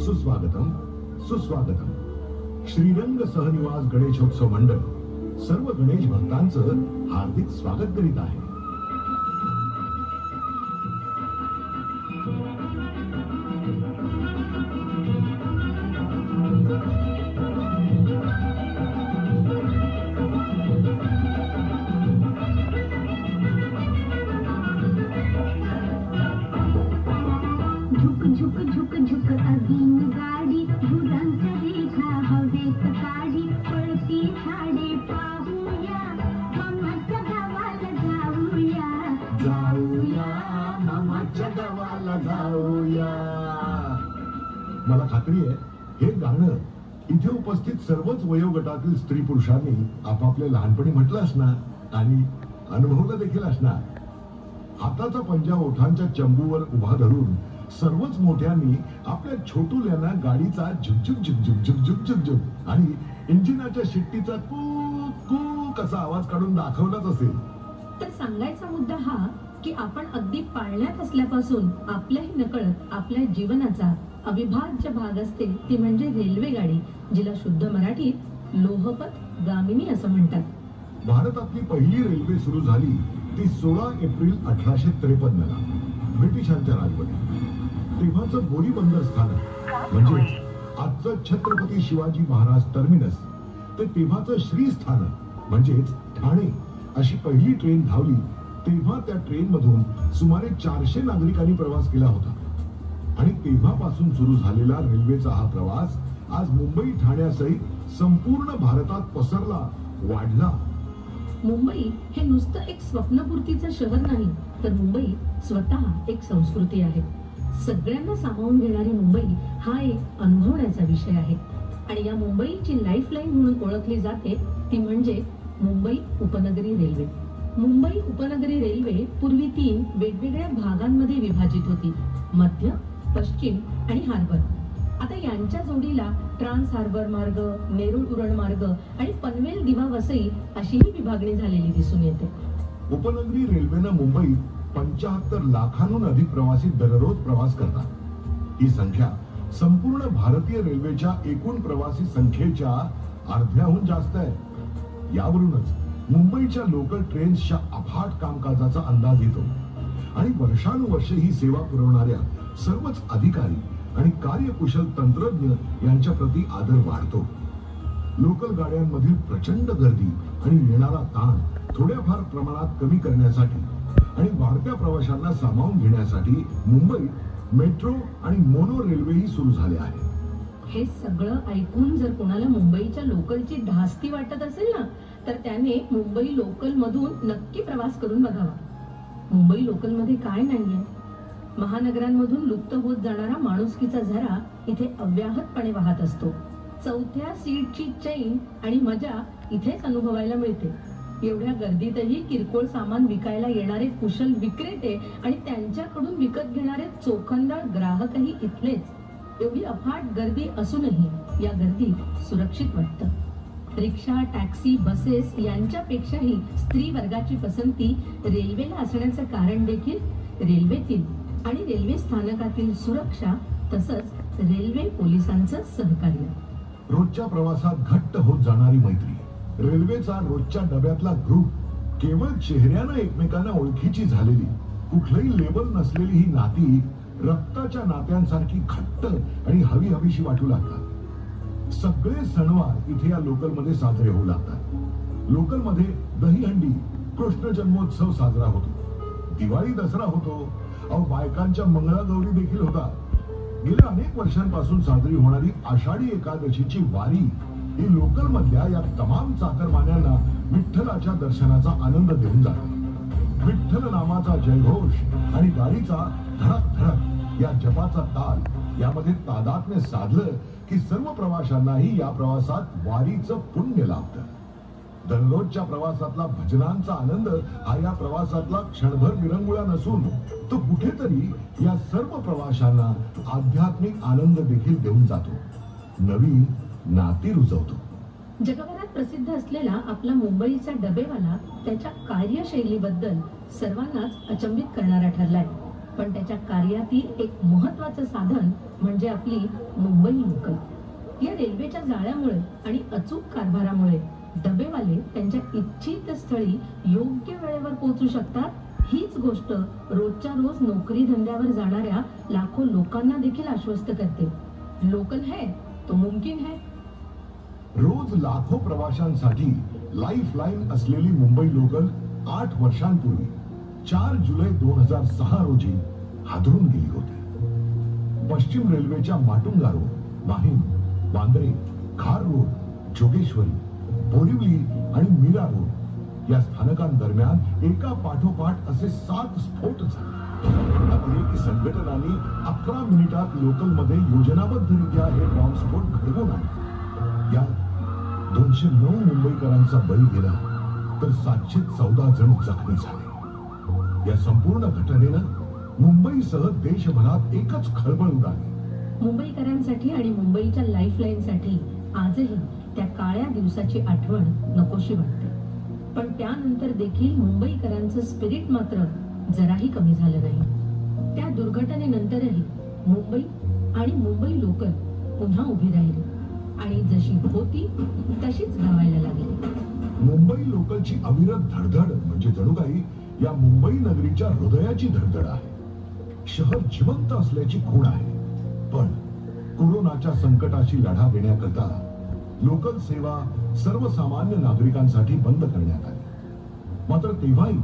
सुस्वागतम सुस्वागतम. श्रीरंग सहनिवास गणेशोत्सव मंडळ सर्व गणेश भक्तांचं हार्दिक स्वागत करीत आहे. झुक झुक झुक झुक अगीन गाडी धुरांच्या रेखा हवेत काढी पळती झाडे पाहूया मामाच्या गावाला जाऊया जाऊया मामाच्या गावाला जाऊया. मला खात्री आहे हे गाणं इथे उपस्थित सर्वच वयोगटातील स्त्री पुरुषांनी आपापल्या लहानपणी म्हटलं असणार आणि अनुभवलं देखील असणार. हाताचा पंजा ओठांच्या चंबूवर उभा धरून सर्वच मोठ्यांनी आपल्या छोटुल्यांना गाडीचा झुकझुक झुकझुक झुकझुक झुकझुक आणि इंजिनाच्या शिट्टीचा कूक कूक असा आवाज काढून दाखवलाच असेल. तर सांगायचा मुद्दा हा की आपण अगदी पाळण्यात असल्यापासून आपल्याही नकळत आपल्या जीवनाचा अविभाज्य भाग असते ती म्हणजे रेल्वे गाडी, जिला शुद्ध मराठीत लोहपथ गामिनी असं म्हणतात. भारतातली पहिली रेल्वे सुरू झाली ती 16 एप्रिल 1853 ला ब्रिटिशांच्या राजवटीत. तेव्हाचं बोरी बंदर स्थानक म्हणजे आजचं छत्रपती शिवाजी महाराज टर्मिनस ते तेव्हाचं श्री स्थानक म्हणजेच ठाणे अशी पहिली ट्रेन धावली तेव्हा त्या ट्रेन मधून सुमारे 400 नागरिकांनी प्रवास केला होता. आणि तेव्हापासून सुरू झालेला रेल्वेचा हा प्रवास आज मुंबई ठाण्यासहित संपूर्ण भारतात पसरला, वाढला. मुंबई हे नुसतं एक स्वप्नपूर्तीचं शहर नाही, तर मुंबई स्वतः एक संस्कृती आहे. सगळ्यांना सामावून घेणारी मुंबई हा एक अनुभवण्याचा विषय आहे. आणि या मुंबईची लाईफलाईन म्हणून ओळखली जाते ती म्हणजे मुंबई उपनगरी रेल्वे. मुंबई उपनगरी रेल्वे पूर्वी 3 वेगवेगळ्या भागांमध्ये विभाजित होती: मध्य, पश्चिम आणि हार्बर. आता यांच्या जोडीला ट्रान्स हार्बर मार्ग, नेरूळ उरण मार्ग आणि पनवेल दिवा वसई अशीही विभागणी झालेली दिसून येते. उपनगरी रेल्वेनं मुंबईत 75 लाखांहून अधिक प्रवासी दररोज प्रवास करतात. ही संख्या संपूर्ण भारतीय रेल्वेच्या एकूण प्रवासी संख्येच्या अर्ध्याहून जास्त आहे. यावरूनच मुंबईच्या लोकल ट्रेन्सच्या अफाट कामकाजाचा अंदाज येतो आणि वर्षानुवर्षे ही सेवा पुरवणाऱ्या सर्वच अधिकारी आणि कार्यकुशल तंत्रज्ञ यांच्या प्रति आदर वाढतो. लोकल गाड्यांमधील प्रचंड गर्दी आणि येणारा ताण थोड्याफार प्रमाणात कमी करण्यासाठी आणि वाढत्या प्रवाशांना सामावून घेण्यासाठी मुंबईत मेट्रो आणि मोनो रेल्वेही सुरू झाले आहे. हे सगळं ऐकून जर कोणाला मुंबईच्या लोकलची धास्ती वाटत असेल ना, तर त्याने मुंबई लोकल मधून नक्की प्रवास करून बघावा. मुंबई लोकल मध्ये काय नाहीये? महानगरांमधून लुप्त होत जाणारा माणुसकीचा झरा इथे अव्याहतपणे वाहत असतो. चौथ्या सीटची चैन आणि मजा इथेच अनुभवायला मिळते. एवढ्या गर्दीतही किरकोळ सामान विकायला येणारे कुशल विक्रेते आणि त्यांच्याकडून विकत घेणारे चोखंदळ ग्राहकही इथलेच. एवढी अफाट गर्दी असूनही या गर्दीत सुरक्षित वाटतं. रिक्षा, टॅक्सी, बसेस यांच्यापेक्षाही स्त्री वर्गाची पसंती रेल्वेला असण्याचं कारण देखील रेल्वेतील आणि रेल्वे स्थानकातील सुरक्षा तसंच रेल्वे पोलिसांचं सहकार्य. रोजच्या प्रवासात घट्ट होत जाणारी मैत्री, रेल्वेचा रोजच्या डब्यातला ग्रुप, केवळ चेहऱ्यानं एकमेकांना ओळखीची झालेली, कुठलंही लेबल नसलेली ही नाती रक्ताच्या नात्यांसारखी घट्ट आणि हवी हवीशी वाटू लागतात. सगळे सणवार इथे या लोकलमध्ये साजरे होऊ लागतात. लोकलमध्ये दहीहंडी, कृष्ण जन्मोत्सव साजरा होतो. दिवाळी, दसरा होतो. बायकांच्या मंगळागौरी देखील होतात. गेल्या अनेक वर्षांपासून साजरी होणारी आषाढी एकादशीची वारी ही लोकल मधल्या या तमाम चाकरमान्यांना विठ्ठलाच्या दर्शनाचा आनंद देऊन जाते. विठ्ठल नामाचा जयघोष आणि गाडीचा धडक धडक या जपाचा ताल यामध्ये तादात्म्य साधलं की सर्व प्रवाशांनाही या प्रवासात वारीचं पुण्य लाभतं. दररोजच्या प्रवासातला भजनांचा आनंद हा या प्रवासातला क्षणभर विरंगुळा नसून तो कुठेतरी या सर्व प्रवाशांना आध्यात्मिक आनंद देखील देऊन जातो, नवीन नाती रुजवतो. जगभरात प्रसिद्ध असलेला आपला मुंबईचा डबेवाला त्याच्या कार्यशैलीबद्दल सर्वांनाच अचंबित करणारा ठरलाय. पण त्याच्या कार्यातील एक महत्वाचं साधन म्हणजे आपली मुंबई लोकल. या रेल्वेच्या जाळ्यामुळे आणि अचूक कारभारामुळे डबेवाले त्यांच्या इच्छित स्थळी योग्य वेळेवर पोहोचू शकतात. हीच गोष्ट रोजच्या रोज नोकरी धंद्यावर जाणाऱ्या लाखो लोकांना देखील आश्वस्त करते. लोकल है तो मुमकिन है. रोज लाखो प्रवाशांसाठी लाईफ लाईन असलेली मुंबई लोकल 8 वर्षांपूर्वी 4 जुलै 2006 रोजी हादरून गेली होती. पश्चिम रेल्वेच्या माटुंगा रोड, माहीम, वांद्रे, खार रोड, जोगेश्वरी, बोरिवली आणि मीरा रोड या स्थानकांदरम्यान एका पाठोपाठ असे 7 स्फोट झाले. अतिरेकी संघटनांनी 11 मिनिटात लोकलमध्ये योजनाबद्धरित्या हे बॉम्बस्फोट घडवून आणले. यात 209 मुंबईकरांचा बळी गेला तर 714 जण जखमी झाले. या संपूर्ण घटनेनं मुंबईसह देशभरात एकच खळबळ उडाली. मुंबईकरांसाठी आणि मुंबईच्या लाईफलाईनसाठी आजही त्या काळ्या दिवसाची आठवण नकोशी वाटते. पण त्यानंतर देखील मुंबईकरांचं स्पिरिट मात्र जराही कमी झालं नाही. त्या दुर्घटनेनंतरही मुंबई आणि मुंबई लोकल पुन्हा उभी राहिली आणि जशी होती तशीच धावायला लागली. मुंबई लोकलची अविरत धडधड म्हणजे जणू काही या मुंबई नगरीच्या हृदयाची धडधड आहे. शहर जिवंत असल्याची खूण आहे. पण कोरोनाच्या संकटाशी लढा देण्याकरता लोकल सेवा सर्वसामान्य नागरिकांसाठी बंद करण्यात आली. मात्र तेव्हाही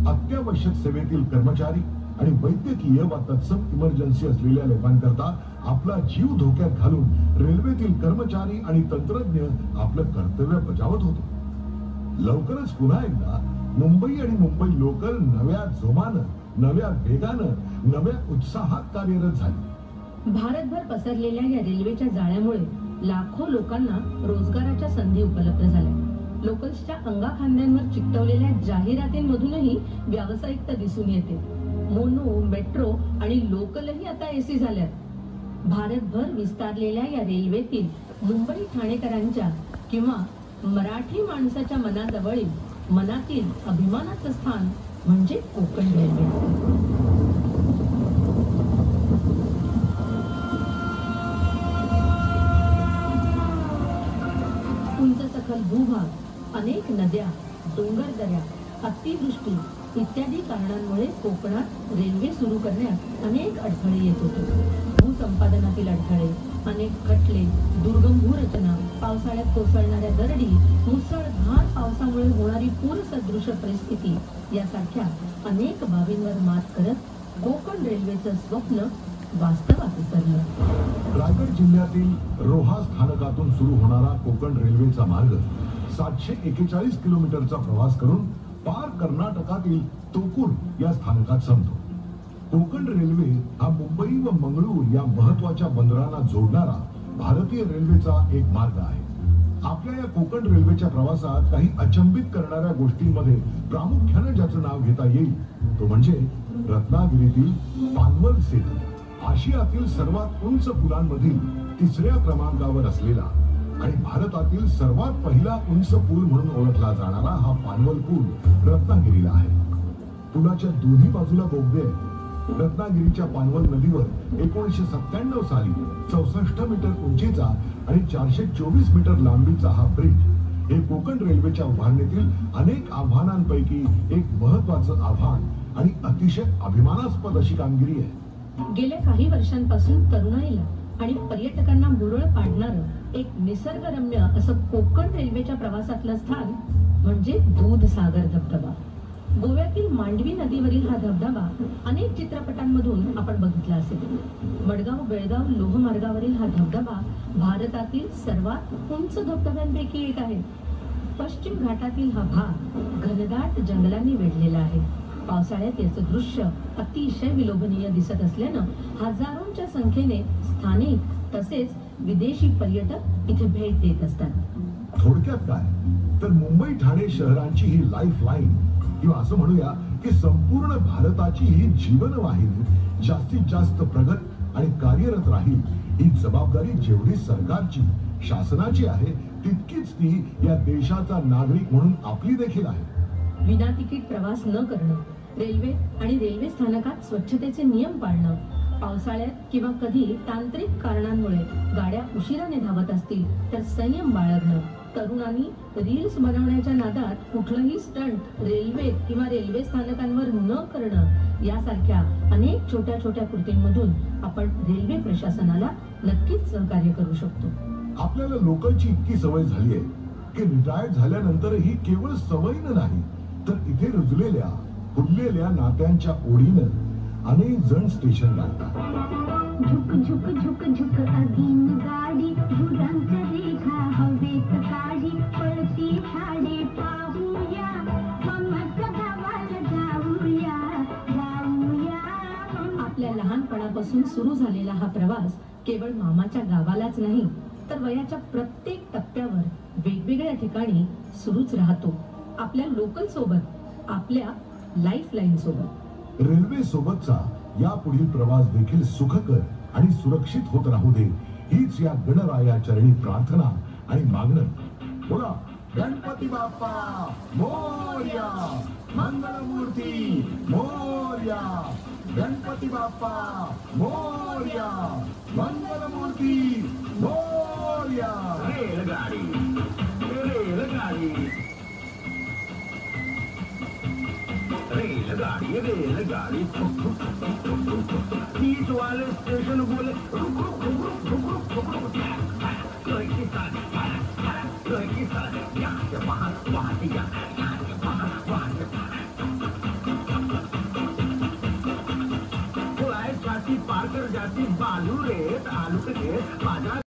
अत्यावश्यक सेवेतील कर्मचारी आणि वैद्यकीय वा तत्सम इमर्जन्सी असलेल्या लोकांकरता आपला जीव धोक्यात घालून रेल्वेतील कर्मचारी आणि तंत्रज्ञ आपलं कर्तव्य बजावत होते. लवकरच पुन्हा एकदा मुंबई आणि मुंबई लोकल नव्या जोमानं, नव्या वेगानं, नव्या उत्साहात कार्यरत झाली. भारतभर पसरलेल्या या रेल्वेच्या जाळ्यामुळे लाखो लोकांना रोजगाराच्या संधी उपलब्ध झाल्या. लोकल्सच्या अंगाखांद्यांवर चिकटवलेल्या जाहिरातींमधूनही व्यावसायिकता दिसून येते. मोनो, मेट्रो आणि लोकलही आता एसी झाल्यात. भारतभर विस्तारलेल्या या रेल्वेतील मुंबई ठाणेकरांच्या किंवा मराठी माणसाच्या मनाजवळील मनातील अभिमानाचं स्थान म्हणजे कोकण रेल्वे. उंच सखल भूभाग, अनेक नद्या, डोंगरदऱ्या, अतिवृष्टी इत्यादी कारणांमुळे कोकणात रेल्वे सुरू करण्यात अनेक अडथळे येत होते. भूसंपादनातील अडथळे, अनेक खटले, दुर्गम भूरचना, पावसाळ्यात कोसळणाऱ्या दरडी, मुसळधार पावसामुळे होणारी पूरसदृश परिस्थिती यासारख्या अनेक बाबींवर मात करत कोकण रेल्वेचं स्वप्न वास्तवात उतरलं. रायगड जिल्ह्यातील रोहा स्थानकातून सुरू होणारा कोकण रेल्वेचा मार्ग 741 किलोमीटरचा प्रवास करून पार कर्नाटकातील तोकूर या स्थानकात संपतो. कोकण रेल्वे हा मुंबई व मंगळूर या महत्वाच्या बंदरांना जोडणारा भारतीय रेल्वेचा एक मार्ग आहे. आपल्या या कोकण रेल्वेच्या प्रवासात काही अचंबित करणाऱ्या गोष्टींमध्ये प्रामुख्याने ज्याचं नाव घेता येईल तो म्हणजे रत्नागिरीतील पानवल सेतू. आशियातील सर्वात उंच पुलांमधील 3ऱ्या क्रमांकावर असलेला आणि भारतातील सर्वात पहिला उंच पूल म्हणून ओळखला जाणारा हा पानवल पूल रत्नागिरीला आहे. पुलाच्या दोन्ही बाजूला बोगदे आहेत. रत्नागिरीच्या पानवल नदीवर 1997 साली 64 मीटर उंचीचा आणि 424 मीटर लांबीचा हा ब्रिज हे कोकण रेल्वेच्या उभारणीतील अनेक आव्हानांपैकी एक महत्वाचं आव्हान आणि अतिशय अभिमानास्पद अशी कामगिरी आहे. गेल्या काही वर्षांपासून तरुणाईला आणि पर्यटकांना भुरळ पाडणारं एक निसर्गरम्य असं कोकण रेल्वेच्या प्रवासातलं स्थान म्हणजे दूधसागर धबधबा. गोव्यातील मांडवी नदीवरील हा धबधबा अनेक चित्रपटांमधून आपण बघितला असेल. मडगाव बेळगाव लोहमार्गावरील हा धबधबा भारतातील सर्वात उंच धबधब्यांपैकी एक आहे. पश्चिम घाटातील हा भाग घनदाट जंगलांनी वेढलेला आहे. पावसाळ्यात याचं दृश्य अतिशय विलोभनीय दिसत असल्यानं हजारोंच्या संख्येने स्थानिक तसेच विदेशी पर्यटक इथे भेट देत असतात. थोडक्यात काय तर मुंबई ठाणे शहरांची ही लाईफ लाईन किंवा असं म्हणूया की संपूर्ण भारताची ही जीवनवाहिनी जास्तीत जास्त प्रगत आणि कार्यरत राहील ही जबाबदारी जेवढी सरकारची, शासनाची आहे तितकीच ती या देशाचा नागरिक म्हणून आपली देखील आहे. विना तिकीट प्रवास न करणं, रेल्वे आणि रेल्वे स्थानकात स्वच्छतेचे नियम पाळणं, पावसाळ्यात किंवा कधी तांत्रिक कारणांमुळे गाड्या उशिराने धावत असतील तर संयम बाळगणं, तरुणांनी रील्स बनवण्याच्या नादात कुठलंही स्टंट रेल्वेत किंवा रेल्वे स्थानकांवर न करणं यासारख्या अनेक छोट्या छोट्या कृतींमधून आपण रेल्वे प्रशासनाला नक्कीच सहकार्य करू शकतो. आपल्याला लोकलची इतकी सवय झाली आहे की रिटायर्ड झाल्यानंतरही केवळ सवयीनं नाही तर इथे रुजलेल्या फुललेल्या नात्यांच्या ओढीनं अनेक जण स्टेशन गाठतात. झुक झुक झुक झुक अगीन गाडी धुरांच्या रेखा हवेत काढी पळती झाडे पाहूया मम्माच्या गावाला जाऊया जाऊया. आपल्या लहानपणापासून सुरू झालेला हा प्रवास केवळ मामाच्या गावालाच नाही तर वयाच्या प्रत्येक टप्प्यावर वेगवेगळ्या ठिकाणी सुरूच राहतो. आपल्या लोकल सोबत, आपल्या लाईफ लाईन सोबत. रेल्वे सोबतचा यापुढील प्रवास देखील सुखकर आणि सुरक्षित होत राहू दे हीच या गणराया चरणी प्रार्थना आणि मागणं. बोला गणपती बाप्पा मोरया, मंगलमूर्ती मोरया, गणपती बाप्पा मोरया, मंगलमूर्ती मोरया. रेलगाडी रेलगाडी रेलगाडी रेलगाडी बीच वाले स्टेशन बोले रुक रुक रुक रुक रुक रुक रुक रुक. यहाँ से वहाँ वहाँ से यहाँ से वहाँ वहाँ से फ्लाइट जाती पार कर जाती बालू रेत आलू के बाजार